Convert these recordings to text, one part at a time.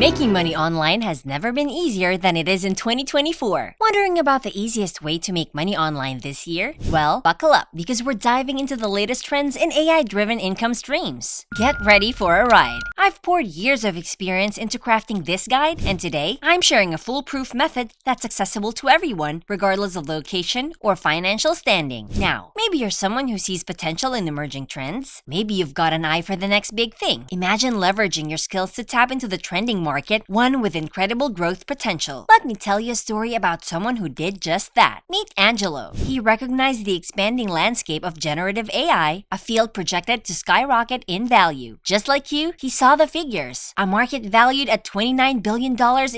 Making money online has never been easier than it is in 2024. Wondering about the easiest way to make money online this year? Well, buckle up because we're diving into the latest trends in AI-driven income streams. Get ready for a ride. I've poured years of experience into crafting this guide, and today I'm sharing a foolproof method that's accessible to everyone, regardless of location or financial standing. Now, maybe you're someone who sees potential in emerging trends. Maybe you've got an eye for the next big thing. Imagine leveraging your skills to tap into the trending market, one with incredible growth potential. Let me tell you a story about someone who did just that. Meet Angelo. He recognized the expanding landscape of generative AI, a field projected to skyrocket in value. Just like you, he saw the figures. A market valued at $29 billion in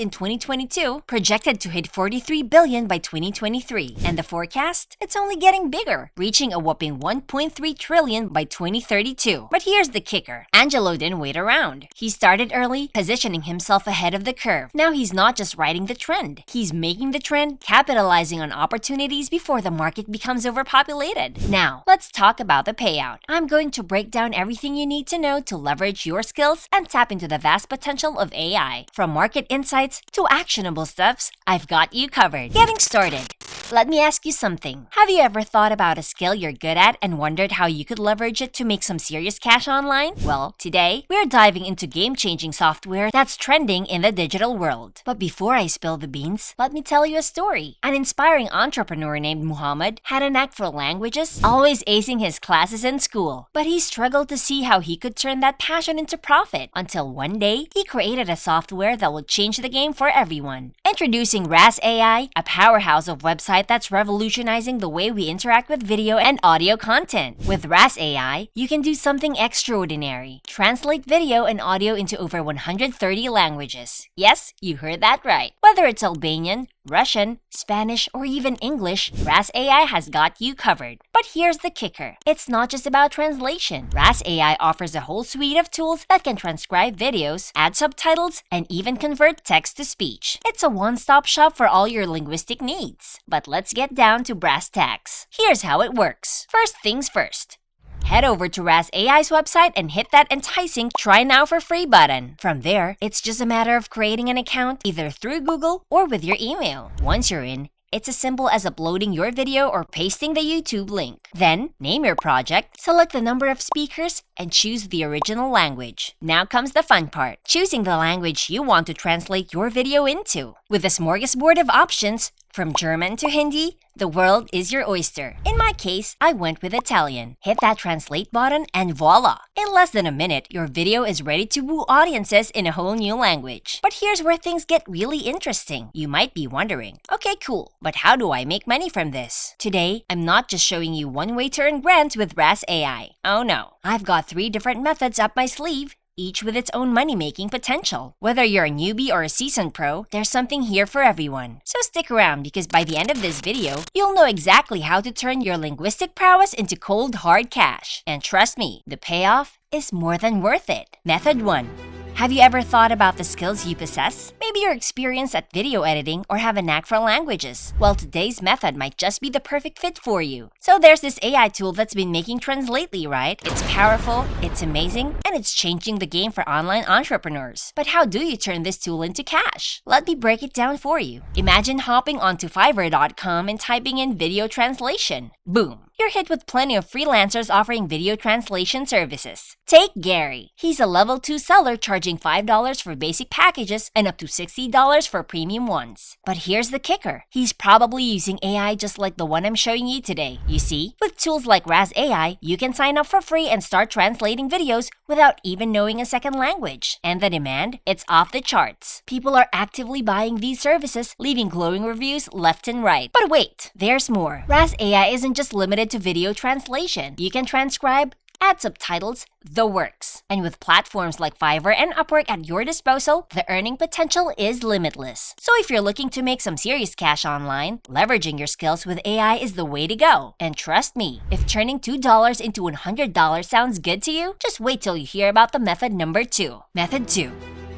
2022, projected to hit $43 billion by 2023. And the forecast? It's only getting bigger, reaching a whopping $1.3 trillion by 2032. But here's the kicker. Angelo didn't wait around. He started early, positioning himself ahead of the curve. Now he's not just riding the trend. He's making the trend, capitalizing on opportunities before the market becomes overpopulated. Now, let's talk about the payout. I'm going to break down everything you need to know to leverage your skills and tap into the vast potential of AI. From market insights to actionable steps, I've got you covered. Getting started. Let me ask you something. Have you ever thought about a skill you're good at and wondered how you could leverage it to make some serious cash online? Well, today, we're diving into game-changing software that's trending in the digital world. But before I spill the beans, let me tell you a story. An inspiring entrepreneur named Muhammad had a knack for languages, always acing his classes in school. But he struggled to see how he could turn that passion into profit until one day, he created a software that would change the game for everyone. Introducing RAS AI, a powerhouse of websites that's revolutionizing the way we interact with video and audio content. With RAS AI, you can do something extraordinary. Translate video and audio into over 130 languages. Yes, you heard that right. Whether it's Albanian, Russian, Spanish, or even English, RAS AI has got you covered. But here's the kicker. It's not just about translation. RAS AI offers a whole suite of tools that can transcribe videos, add subtitles, and even convert text to speech. It's a one-stop shop for all your linguistic needs. But let's get down to brass tacks. Here's how it works. First things first. Head over to RAS AI's website and hit that enticing Try Now for Free button. From there, it's just a matter of creating an account either through Google or with your email. Once you're in, it's as simple as uploading your video or pasting the YouTube link. Then, name your project, select the number of speakers, and choose the original language. Now comes the fun part, choosing the language you want to translate your video into. With a smorgasbord of options, from German to Hindi, the world is your oyster. In my case, I went with Italian. Hit that translate button and voila! In less than a minute, your video is ready to woo audiences in a whole new language. But here's where things get really interesting. You might be wondering, okay, cool, but how do I make money from this? Today, I'm not just showing you one way to earn grants with RAS AI. Oh no, I've got 3 different methods up my sleeve, each with its own money-making potential. Whether you're a newbie or a seasoned pro, there's something here for everyone. So stick around because by the end of this video, you'll know exactly how to turn your linguistic prowess into cold, hard cash. And trust me, the payoff is more than worth it. Method 1. Have you ever thought about the skills you possess? Maybe you're experienced at video editing or have a knack for languages. Well, today's method might just be the perfect fit for you. So there's this AI tool that's been making trends lately, right? It's powerful, it's amazing, and it's changing the game for online entrepreneurs. But how do you turn this tool into cash? Let me break it down for you. Imagine hopping onto Fiverr.com and typing in video translation. Boom! You're hit with plenty of freelancers offering video translation services. Take Gary. He's a level 2 seller charging $5 for basic packages and up to $60 for premium ones. But here's the kicker. He's probably using AI just like the one I'm showing you today. You see, with tools like RAS AI, you can sign up for free and start translating videos without even knowing a second language. And the demand? It's off the charts. People are actively buying these services, leaving glowing reviews left and right. But wait, there's more. RAS AI isn't just limited to video translation. You can transcribe, add subtitles, the works. And with platforms like Fiverr and Upwork at your disposal, the earning potential is limitless. So if you're looking to make some serious cash online, leveraging your skills with AI is the way to go. And trust me, if turning $2 into $100 sounds good to you, just wait till you hear about the method number 2. Method 2.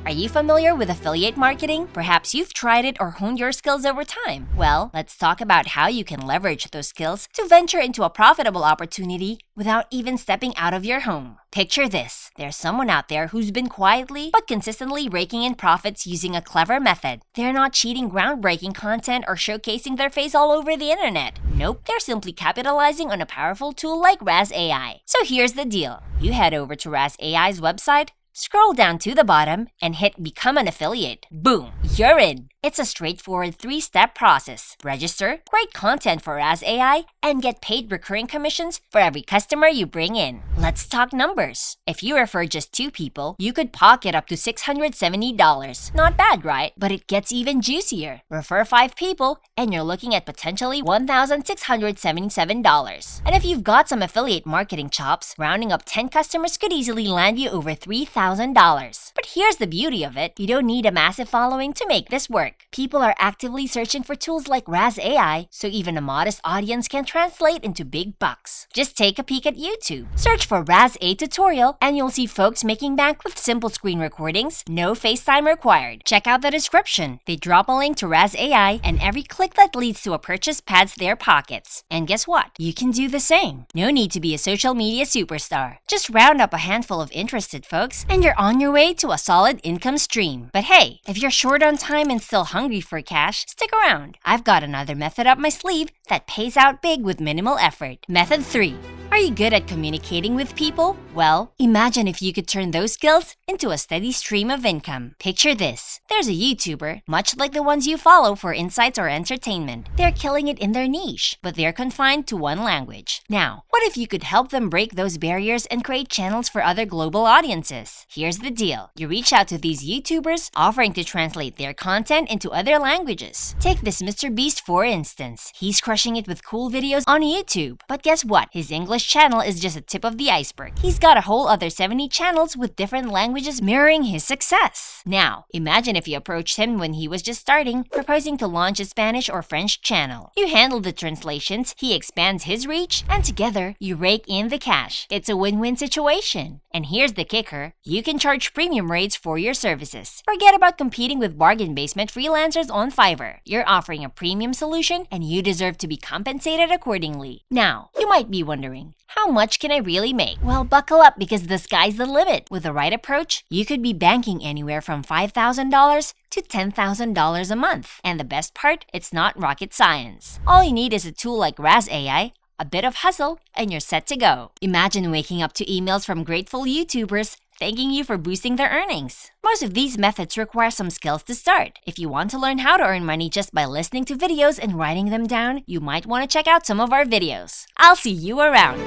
Are you familiar with affiliate marketing? Perhaps you've tried it or honed your skills over time. Well, let's talk about how you can leverage those skills to venture into a profitable opportunity without even stepping out of your home. Picture this. There's someone out there who's been quietly but consistently raking in profits using a clever method. They're not cheating groundbreaking content or showcasing their face all over the internet. Nope, they're simply capitalizing on a powerful tool like Raz AI. So here's the deal. You head over to Raz AI's website, scroll down to the bottom, and hit Become an Affiliate. Boom! You're in! It's a straightforward 3-step process. Register, create content for Raz AI, and get paid recurring commissions for every customer you bring in. Let's talk numbers. If you refer just 2 people, you could pocket up to $670. Not bad, right? But it gets even juicier. Refer 5 people, and you're looking at potentially $1,677. And if you've got some affiliate marketing chops, rounding up 10 customers could easily land you over $3,000. But here's the beauty of it. You don't need a massive following to make this work. People are actively searching for tools like Raz AI, so even a modest audience can translate into big bucks. Just take a peek at YouTube. Search for Raz AI tutorial, and you'll see folks making bank with simple screen recordings, no FaceTime required. Check out the description. They drop a link to Raz AI, and every click that leads to a purchase pads their pockets. And guess what? You can do the same. No need to be a social media superstar. Just round up a handful of interested folks, and you're on your way to a solid income stream. But hey, if you're short on time and still hungry for cash, stick around. I've got another method up my sleeve that pays out big with minimal effort. Method 3. Are you good at communicating with people? Well, imagine if you could turn those skills into a steady stream of income. Picture this. There's a YouTuber, much like the ones you follow for insights or entertainment. They're killing it in their niche, but they're confined to one language. Now, what if you could help them break those barriers and create channels for other global audiences? Here's the deal. You reach out to these YouTubers, offering to translate their content into other languages. Take this Mr. Beast for instance. He's crushing it with cool videos on YouTube. But guess what? His English channel is just a tip of the iceberg. He's got a whole other 70 channels with different languages mirroring his success. Now, imagine if you approached him when he was just starting, proposing to launch a Spanish or French channel. You handle the translations, he expands his reach, and together, you rake in the cash. It's a win-win situation. And here's the kicker. You can charge premium rates for your services. Forget about competing with bargain basement freelancers on Fiverr. You're offering a premium solution, and you deserve to be compensated accordingly. Now, you might be wondering, how much can I really make? Well, buckle up because the sky's the limit. With the right approach, you could be banking anywhere from $5,000 to $10,000 a month. And the best part, it's not rocket science. All you need is a tool like Raz AI, a bit of hustle, and you're set to go. Imagine waking up to emails from grateful YouTubers thanking you for boosting their earnings. Most of these methods require some skills to start. If you want to learn how to earn money just by listening to videos and writing them down, you might want to check out some of our videos. I'll see you around.